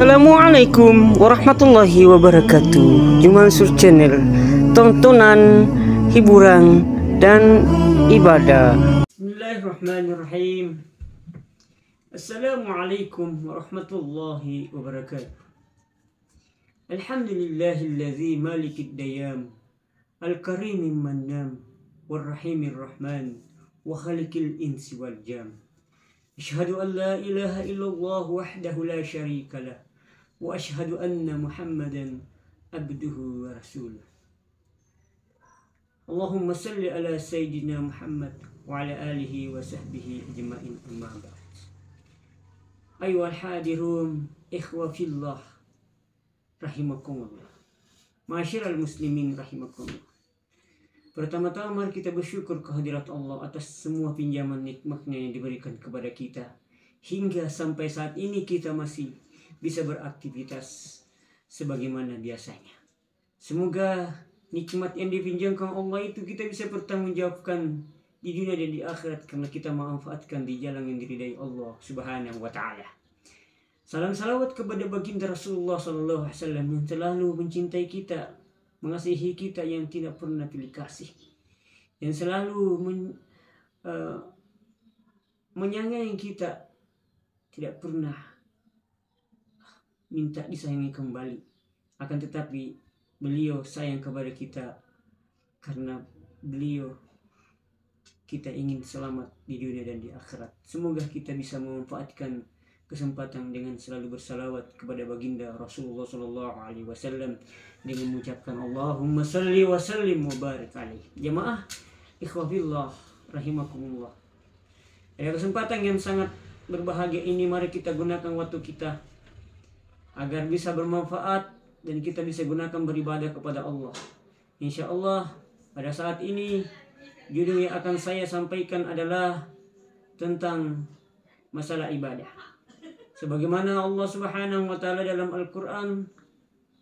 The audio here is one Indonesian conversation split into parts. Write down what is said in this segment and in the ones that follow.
Assalamualaikum warahmatullahi wabarakatuh. Jumansur Channel, tontonan, hiburan, dan ibadah. Bismillahirrahmanirrahim. Assalamualaikum warahmatullahi wabarakatuh. Alhamdulillahilladzi malikid dayam, al-karimim mannam, warrahimir rahman, wa khaliqil insi wal jam. Asyhadu an la ilaha illallah wahdahu la syarika lah, wa asyhadu anna Muhammadan abduhu wa rasuluh. Allahumma salli ala sayyidina Muhammad wa ala alihi wa sahbihi ajma'in, amma ba'd. Ayyuhal hadirun, ikhwa fillah, rahimakumullah. Ma'asyiral muslimin rahimakumullah. Pertama-tama mari kita bersyukur kehadirat Allah atas semua pinjaman nikmatnya yang diberikan kepada kita. Hingga sampai saat ini kita masih bisa beraktivitas sebagaimana biasanya. Semoga nikmat yang dipinjamkan Allah itu kita bisa bertanggungjawabkan di dunia dan di akhirat, karena kita memanfaatkan di jalan yang diridai Allah Subhanahu wa taala. Salam salawat kepada baginda Rasulullah sallallahu alaihi wasallam yang selalu mencintai kita, mengasihi kita, yang tidak pernah pilih kasih, yang selalu menyayangi kita, tidak pernah minta disayangi kembali. Akan tetapi beliau sayang kepada kita karena beliau kita ingin selamat di dunia dan di akhirat. Semoga kita bisa memanfaatkan kesempatan dengan selalu bersalawat kepada baginda Rasulullah sallallahu alaihi wasallam dengan mengucapkan Allahumma salli wa sallim wa barik alaihi. Jamaah ikhwah fillah rahimakumullah. Pada kesempatan yang sangat berbahagia ini, mari kita gunakan waktu kita agar bisa bermanfaat dan kita bisa gunakan beribadah kepada Allah. Insya Allah pada saat ini judul yang akan saya sampaikan adalah tentang masalah ibadah. Sebagaimana Allah Subhanahu wa taala dalam Al-Qur'an,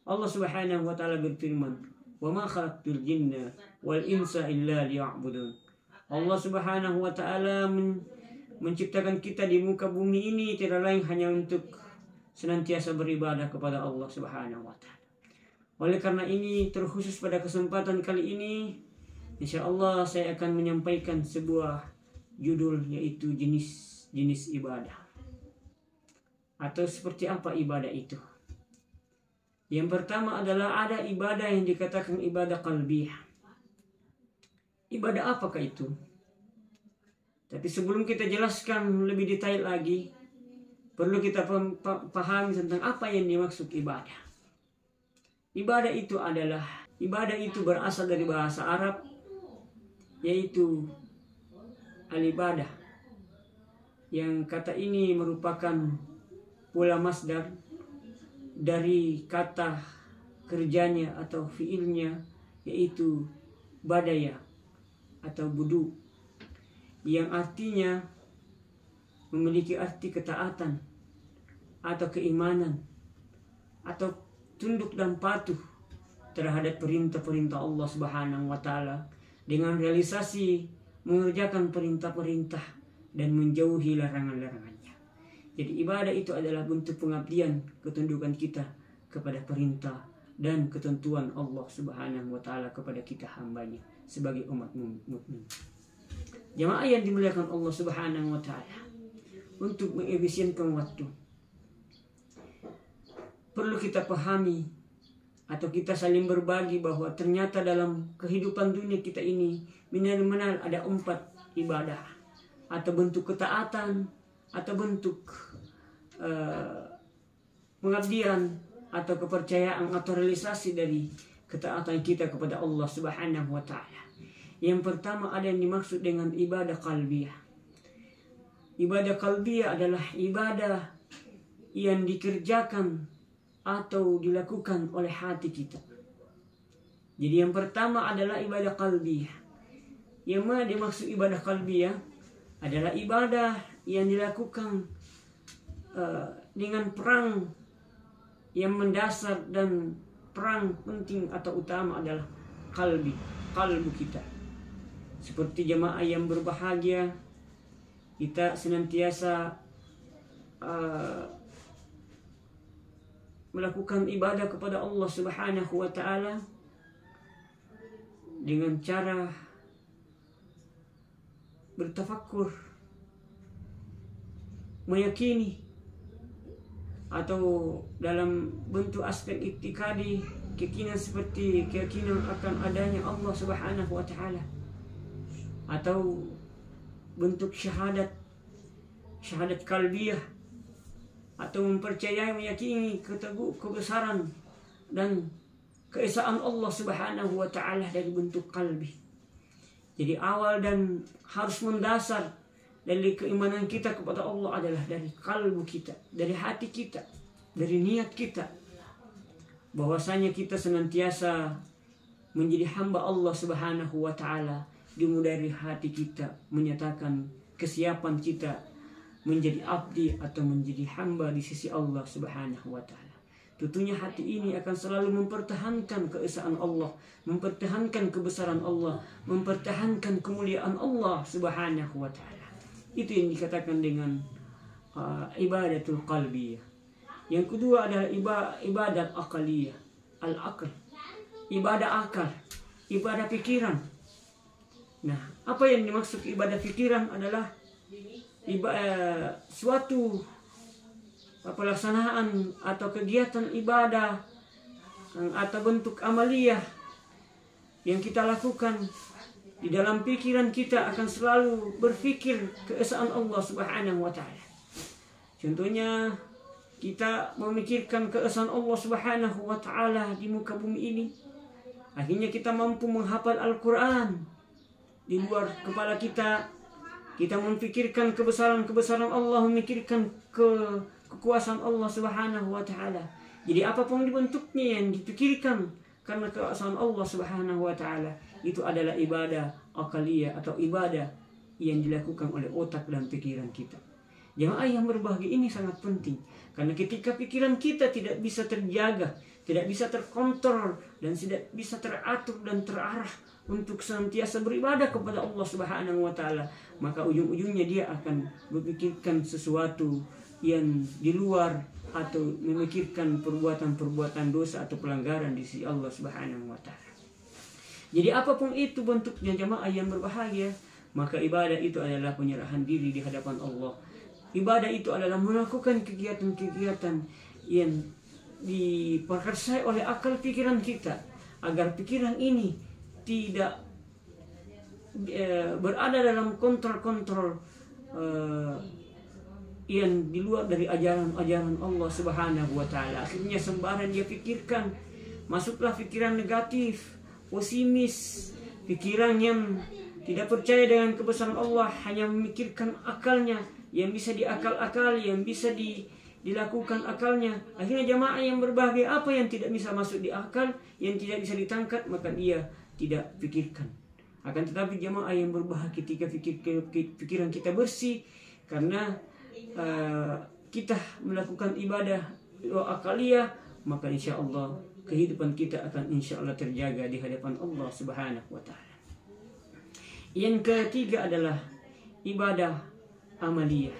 Allah Subhanahu wa taala berfirman, "Wa ma khalaqtul jinna wal insa illa liya'budun." Allah Subhanahu wa taala menciptakan kita di muka bumi ini tidak lain hanya untuk senantiasa beribadah kepada Allah Subhanahu wa taala. Oleh karena ini, terkhusus pada kesempatan kali ini, insya Allah saya akan menyampaikan sebuah judul, yaitu jenis-jenis ibadah. Atau seperti apa ibadah itu? Yang pertama adalah ada ibadah yang dikatakan ibadah qalbiyah. Ibadah apakah itu? Tapi sebelum kita jelaskan lebih detail lagi, perlu kita pahami tentang apa yang dimaksud ibadah. Ibadah itu berasal dari bahasa Arab, yaitu al-ibadah, yang kata ini merupakan pula masdar dari kata kerjanya atau fiilnya, yaitu badaya atau budu, yang artinya memiliki arti ketaatan atau keimanan atau tunduk dan patuh terhadap perintah-perintah Allah Subhanahu wa taala dengan realisasi mengerjakan perintah-perintah dan menjauhi larangan-larangannya. Jadi ibadah itu adalah bentuk pengabdian, ketundukan kita kepada perintah dan ketentuan Allah Subhanahu wa taala kepada kita hambanya sebagai umat mukmin. Jamaah yang dimuliakan Allah Subhanahu wa taala, untuk mengefisienkan waktu, perlu kita pahami atau kita saling berbagi bahwa ternyata dalam kehidupan dunia kita ini benar-benar ada 4 ibadah atau bentuk ketaatan atau bentuk pengabdian atau kepercayaan atau realisasi dari ketaatan kita kepada Allah Subhanahu wa taala. Yang pertama ada yang dimaksud dengan ibadah qalbiyah. Ibadah qalbiyah adalah ibadah yang dikerjakan atau dilakukan oleh hati kita. Jadi yang pertama adalah ibadah qalbiyah. Yang mana dimaksud ibadah qalbiyah adalah ibadah yang dilakukan dengan perang yang mendasar, dan perang penting atau utama adalah kalbu kita. Seperti jemaah yang berbahagia, kita senantiasa melakukan ibadah kepada Allah Subhanahu wa taala dengan cara bertafakkur, meyakini, atau dalam bentuk aspek iktikadi, keyakinan seperti keyakinan akan adanya Allah Subhanahu wa taala, atau bentuk syahadat kalbiyah, atau mempercayai, meyakini kebesaran dan keesaan Allah Subhanahu wa taala dari bentuk kalbi. Jadi awal dan harus mendasar dari keimanan kita kepada Allah adalah dari kalbu kita, dari hati kita, dari niat kita, bahwasanya kita senantiasa menjadi hamba Allah Subhanahu wa taala, dimulai dari hati kita menyatakan kesiapan kita menjadi abdi atau menjadi hamba di sisi Allah Subhanahu wa taala. Tentunya hati ini akan selalu mempertahankan keesaan Allah, mempertahankan kebesaran Allah, mempertahankan kemuliaan Allah Subhanahu wa taala. Itu yang dikatakan dengan ibadatul qalbiyah. Yang kedua adalah ibadat akaliyah, al-aql. Ibadah akal, ibadah pikiran. Nah, apa yang dimaksud ibadah pikiran adalah suatu pelaksanaan atau kegiatan ibadah atau bentuk amaliyah yang kita lakukan di dalam pikiran kita akan selalu berpikir keesaan Allah Subhanahu wa taala. Contohnya kita memikirkan keesaan Allah Subhanahu wa taala di muka bumi ini, akhirnya kita mampu menghafal Al-Qur'an di luar kepala kita. Kita memikirkan kebesaran Allah, memikirkan kekuasaan Allah Subhanahu wa taala. Jadi apapun dibentuknya yang dipikirkan karena kekuasaan Allah Subhanahu wa taala, itu adalah ibadah akaliyah atau ibadah yang dilakukan oleh otak dan pikiran kita. Jemaah yang berbahagia, ini sangat penting karena ketika pikiran kita tidak bisa terjaga, tidak bisa terkontrol dan tidak bisa teratur dan terarah untuk senantiasa beribadah kepada Allah Subhanahu wa taala, maka ujung-ujungnya dia akan memikirkan sesuatu yang di luar atau memikirkan perbuatan-perbuatan dosa atau pelanggaran di sisi Allah Subhanahu wa taala. Jadi apapun itu bentuknya jemaah yang berbahagia, maka ibadah itu adalah penyerahan diri di hadapan Allah. Ibadah itu adalah melakukan kegiatan-kegiatan yang diperkarsai oleh akal pikiran kita, agar pikiran ini tidak berada dalam kontrol-kontrol yang di luar dari ajaran-ajaran Allah Subhanahu wa taala. Akhirnya sembarang dia pikirkan, masuklah pikiran negatif, pesimis, pikiran yang tidak percaya dengan kebesaran Allah, hanya memikirkan akalnya, yang bisa diakal-akali, yang bisa dilakukan akalnya. Akhirnya jamaah yang berbahagia, apa yang tidak bisa masuk di akal, yang tidak bisa ditangkap, maka dia tidak pikirkan. Akan tetapi jamaah yang berbahagia ketika pikiran kita bersih, karena kita melakukan ibadah akaliyah, maka insya Allah kehidupan kita akan insya Allah terjaga di hadapan Allah Subhanahu wa taala. Yang ketiga adalah ibadah amaliyah.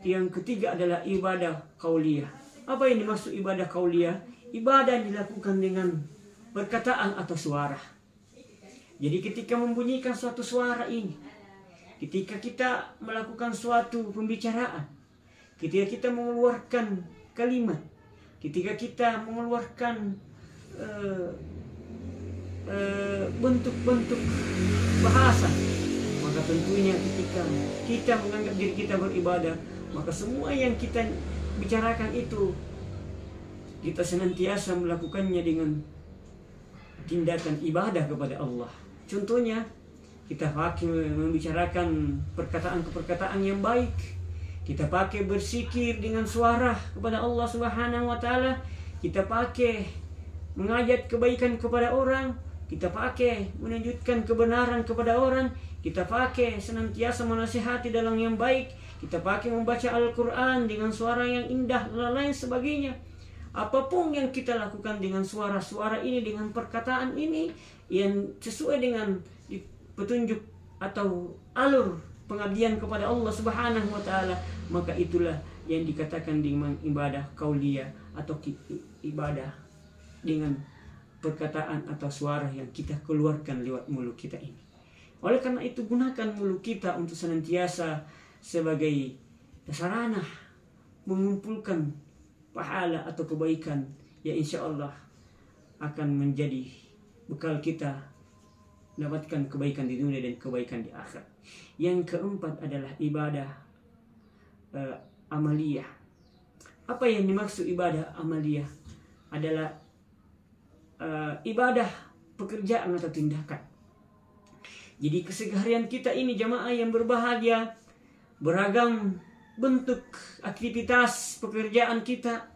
Yang ketiga adalah ibadah qauliyah. Apa yang dimaksud ibadah qauliyah? Ibadah dilakukan dengan perkataan atau suara. Jadi ketika membunyikan suatu suara ini, ketika kita melakukan suatu pembicaraan, ketika kita mengeluarkan kalimat, ketika kita mengeluarkan bentuk-bentuk bahasa, maka tentunya ketika kita menganggap diri kita beribadah, maka semua yang kita bicarakan itu kita senantiasa melakukannya dengan tindakan ibadah kepada Allah. Contohnya, kita pakai membicarakan perkataan-perkataan yang baik, kita pakai bersikir dengan suara kepada Allah Subhanahu wa taala, kita pakai mengajak kebaikan kepada orang, kita pakai menunjukkan kebenaran kepada orang, kita pakai senantiasa menasihati dalam yang baik, kita pakai membaca Al-Quran dengan suara yang indah dan lain sebagainya. Apapun yang kita lakukan dengan suara-suara ini, dengan perkataan ini yang sesuai dengan petunjuk atau alur pengabdian kepada Allah Subhanahu wa taala, maka itulah yang dikatakan dengan ibadah qauliyah atau ibadah dengan perkataan atau suara yang kita keluarkan lewat mulut kita ini. Oleh karena itu, gunakan mulut kita untuk senantiasa sebagai sarana mengumpulkan pahala atau kebaikan yang insya Allah akan menjadi bekal kita dapatkan kebaikan di dunia dan kebaikan di akhirat. Yang keempat adalah ibadah amaliyah. Apa yang dimaksud ibadah amaliyah? Adalah ibadah pekerjaan atau tindakan. Jadi keseharian kita ini jamaah yang berbahagia, beragam bentuk aktivitas pekerjaan kita,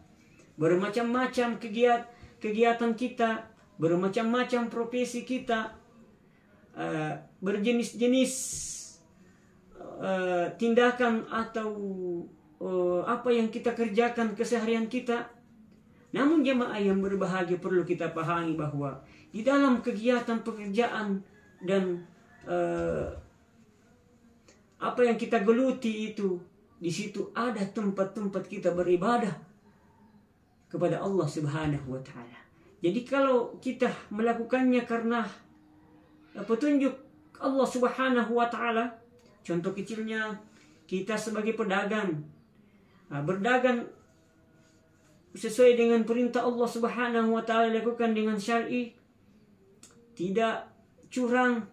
bermacam-macam kegiatan kita, bermacam-macam profesi kita, berjenis-jenis tindakan atau apa yang kita kerjakan keseharian kita. Namun jemaah yang berbahagia, perlu kita pahami bahwa di dalam kegiatan pekerjaan dan apa yang kita geluti itu, di situ ada tempat-tempat kita beribadah kepada Allah Subhanahu wa taala. Jadi kalau kita melakukannya karena petunjuk Allah Subhanahu wa taala, contoh kecilnya kita sebagai pedagang, berdagang sesuai dengan perintah Allah Subhanahu wa taala, lakukan dengan syar'i, tidak curang,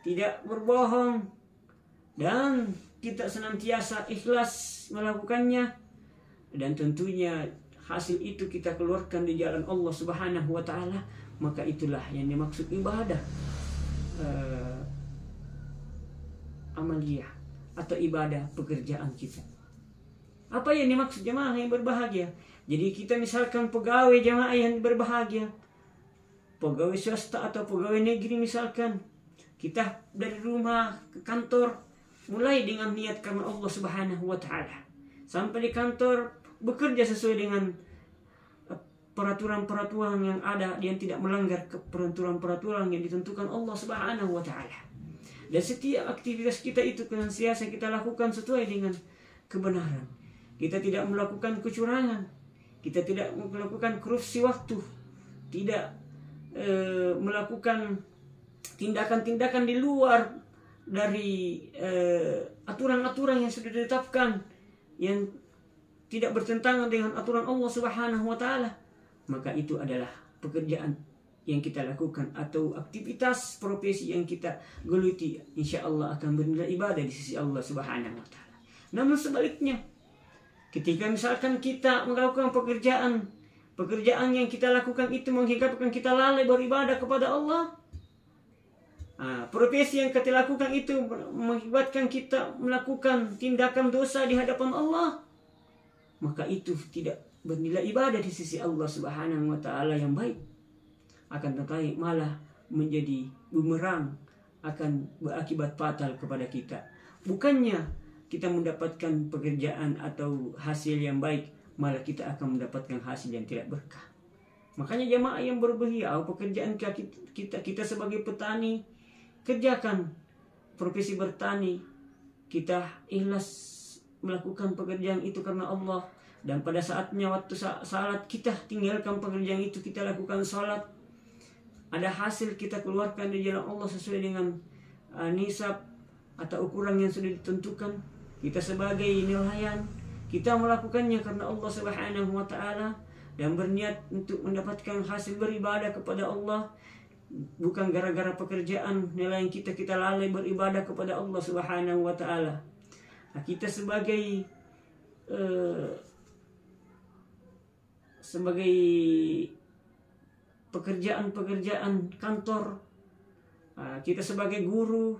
tidak berbohong, dan kita senantiasa ikhlas melakukannya, dan tentunya hasil itu kita keluarkan di jalan Allah Subhanahu wa taala, maka itulah yang dimaksud ibadah amaliyah atau ibadah pekerjaan kita. Apa yang dimaksud jemaah yang berbahagia? Jadi kita misalkan pegawai jemaah yang berbahagia, pegawai swasta atau pegawai negeri misalkan, kita dari rumah ke kantor mulai dengan niat karena Allah Subhanahu wa taala. Sampai di kantor bekerja sesuai dengan peraturan-peraturan yang ada, yang tidak melanggar peraturan-peraturan yang ditentukan Allah Subhanahu wa taala. Dan setiap aktivitas kita itu senantiasa kita lakukan sesuai dengan kebenaran. Kita tidak melakukan kecurangan, kita tidak melakukan korupsi waktu, tidak melakukan tindakan-tindakan di luar dari aturan-aturan yang sudah ditetapkan, yang tidak bertentangan dengan aturan Allah Subhanahu wa taala. Maka itu adalah pekerjaan yang kita lakukan atau aktivitas profesi yang kita geluti, insya Allah akan bernilai ibadah di sisi Allah Subhanahu wa taala. Namun sebaliknya, ketika misalkan kita melakukan pekerjaan yang kita lakukan itu mengakibatkan kita lalai beribadah kepada Allah, profesi yang kita lakukan itu mengakibatkan kita melakukan tindakan dosa di hadapan Allah, maka itu tidak bernilai ibadah di sisi Allah Subhanahu wa taala yang baik. Akan tetapi malah menjadi bumerang, akan berakibat fatal kepada kita. Bukannya kita mendapatkan pekerjaan atau hasil yang baik, malah kita akan mendapatkan hasil yang tidak berkah. Makanya jemaah yang berbahagia, pekerjaan kita sebagai petani, kerjakan profesi bertani, kita ikhlas melakukan pekerjaan itu karena Allah. Dan pada saatnya waktu salat kita tinggalkan pekerjaan itu, kita lakukan salat. Ada hasil kita keluarkan di jalan Allah sesuai dengan nisab atau ukuran yang sudah ditentukan. Kita sebagai nelayan, kita melakukannya karena Allah Subhanahu wa taala dan berniat untuk mendapatkan hasil beribadah kepada Allah. Bukan gara-gara pekerjaan nelayan kita lalai beribadah kepada Allah Subhanahu wa taala. Kita sebagai pekerjaan kantor, kita sebagai guru,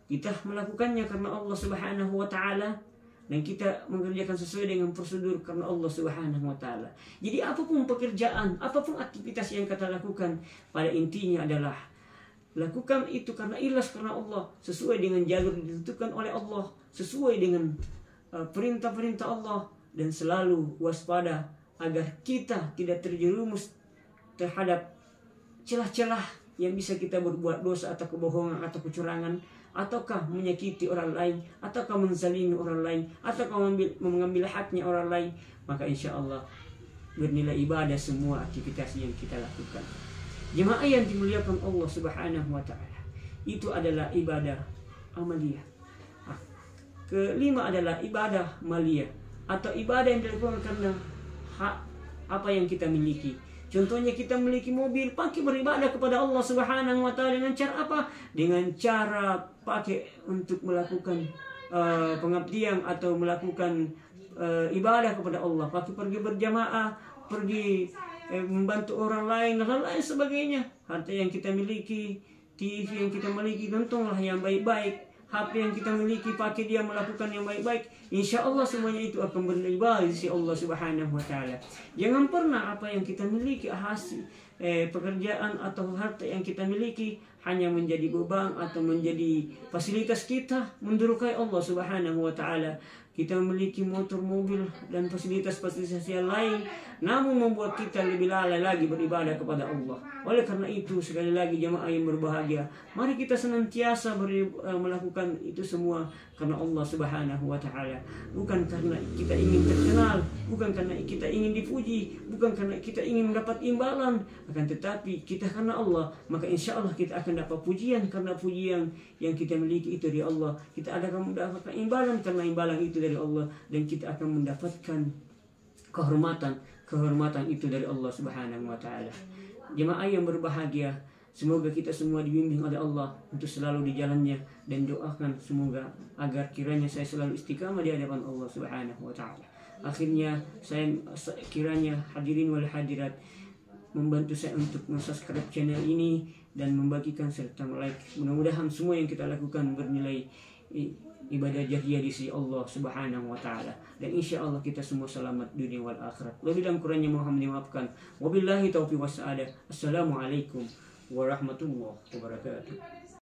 kita melakukannya karena Allah Subhanahu wa taala, dan kita mengerjakan sesuai dengan prosedur karena Allah Subhanahu wa taala. Jadi apapun pekerjaan, apapun aktivitas yang kita lakukan, pada intinya adalah lakukan itu karena ikhlas karena Allah, sesuai dengan jalur yang ditentukan oleh Allah, sesuai dengan perintah-perintah Allah, dan selalu waspada agar kita tidak terjerumus terhadap celah-celah yang bisa kita berbuat dosa atau kebohongan atau kecurangan ataukah menyakiti orang lain, ataukah menzalimi orang lain, ataukah mengambil haknya orang lain, maka insya Allah bernilai ibadah semua aktivitas yang kita lakukan. Jemaah yang dimuliakan Allah Subhanahu wa Ta'ala, itu adalah ibadah amaliyah. Kelima adalah ibadah maliyah, atau ibadah yang dilakukan karena hak apa yang kita miliki. Contohnya kita memiliki mobil, pakai beribadah kepada Allah Subhanahu wa Ta'ala dengan cara apa? Dengan cara pakai untuk melakukan pengabdian atau melakukan ibadah kepada Allah, pakai pergi berjamaah, pergi membantu orang lain dan lain sebagainya. Harta yang kita miliki, TV yang kita miliki, tontonlah yang baik-baik. HP yang kita miliki, pakai dia melakukan yang baik-baik. Insya Allah semuanya itu akan bernilai di sisi Allah Subhanahu wa Ta'ala. Jangan pernah apa yang kita miliki, hasil pekerjaan atau harta yang kita miliki hanya menjadi beban atau menjadi fasilitas kita mendurukai Allah Subhanahu wa Ta'ala. Kita memiliki motor, mobil, dan fasilitas-fasilitas yang lain, namun membuat kita lebih lalai lagi beribadah kepada Allah. Oleh karena itu, sekali lagi jemaah yang berbahagia, mari kita senantiasa melakukan itu semua karena Allah Subhanahu wa Ta'ala. Bukan karena kita ingin terkenal, bukan karena kita ingin dipuji, bukan karena kita ingin mendapat imbalan, akan tetapi kita karena Allah, maka insya Allah kita akan dapat pujian, karena pujian yang kita miliki itu dari Allah. Kita akan mendapatkan imbalan karena imbalan itu dari Allah, dan kita akan mendapatkan kehormatan itu dari Allah Subhanahu wa Ta'ala. Jemaah yang berbahagia, semoga kita semua dibimbing oleh Allah untuk selalu di jalannya, dan doakan semoga agar kiranya saya selalu istiqamah di hadapan Allah Subhanahu wa Ta'ala. Akhirnya saya kiranya hadirin wal hadirat membantu saya untuk subscribe channel ini dan membagikan serta like. Mudah-mudahan semua yang kita lakukan bernilai ibadah jariah di sisi Allah Subhanahu wa Ta'ala, dan insya Allah kita semua selamat dunia wal akhirat. Lebih dan kurangnya mohon dimaafkan. Wabillahi taufiq wassadah. Assalamualaikum warahmatullahi wabarakatuh.